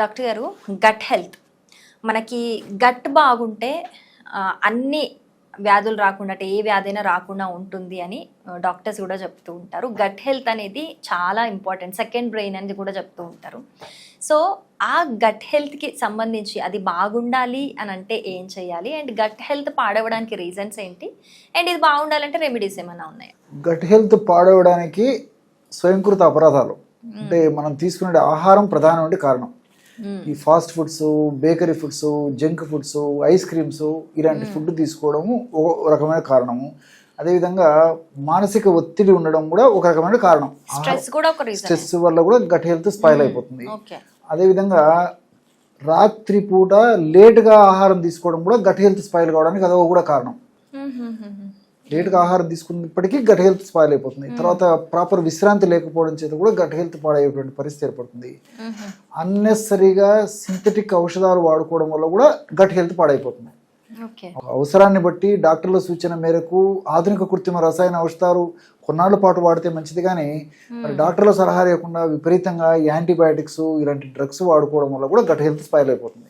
Doctor గారు, gut health మనకి gut బాగుంటే అన్ని వ్యాధులు రాకుండా అంటే ఏ వ్యాధైనా రాకుండా ఉంటుంది అని డాక్టర్స్ కూడా చెప్తూ ఉంటారు. గట్ హెల్త్ అనేది చాలా ఇంపార్టెంట్, సెకండ్ బ్రెయిన్ అనేది కూడా చెప్తూ ఉంటారు. సో ఆ గట్ హెల్త్కి సంబంధించి అది బాగుండాలి అని అంటే ఏం చేయాలి, అండ్ గట్ హెల్త్ పాడవడానికి రీజన్స్ ఏంటి, అండ్ ఇది బాగుండాలంటే రెమెడీస్ ఏమైనా ఉన్నాయా? గట్ హెల్త్ పాడవడానికి స్వయంకృత అపరాధాలు అంటే మనం తీసుకునే ఆహారం ప్రధానమైన కారణం. ఈ fast foods, bakery foods, junk foods, ice creams ఇలాంటి ఫుడ్ తీసుకోవడము ఒక రకమైన కారణము. అదేవిధంగా మానసిక ఒత్తిడి ఉండడం కూడా ఒక రకమైన కారణం. స్ట్రెస్ వల్ల కూడా గట్ హెల్త్ స్పాయిల్ అయిపోతుంది. అదేవిధంగా రాత్రిపూట లేట్గా ఆహారం తీసుకోవడం కూడా గట్ హెల్త్ స్పాయిల్ కావడానికి అదొక కూడా కారణం. లేట్గా ఆహారం తీసుకున్నప్పటికీ గట్ హెల్త్ స్పాయిల్ అయిపోతుంది. తర్వాత ప్రాపర్ విశ్రాంతి లేకపోవడం చేత కూడా గట్ హెల్త్ పాడయ్యేటువంటి పరిస్థితి ఏర్పడుతుంది. అన్నెసరీగా సింథటిక్ ఔషధాలు వాడుకోవడం వల్ల కూడా గట్ హెల్త్ పాడైపోతుంది. అవసరాన్ని బట్టి డాక్టర్ల సూచన మేరకు ఆధునిక కృత్రిమ రసాయన ఔషధాలు కొన్నాళ్ళ పాటు వాడితే మంచిది, కానీ మరి డాక్టర్ల సలహా లేకుండా విపరీతంగా యాంటీబయాటిక్స్ ఇలాంటి డ్రగ్స్ వాడుకోవడం వల్ల కూడా గట్ హెల్త్ స్పాయిల్ అయిపోతుంది.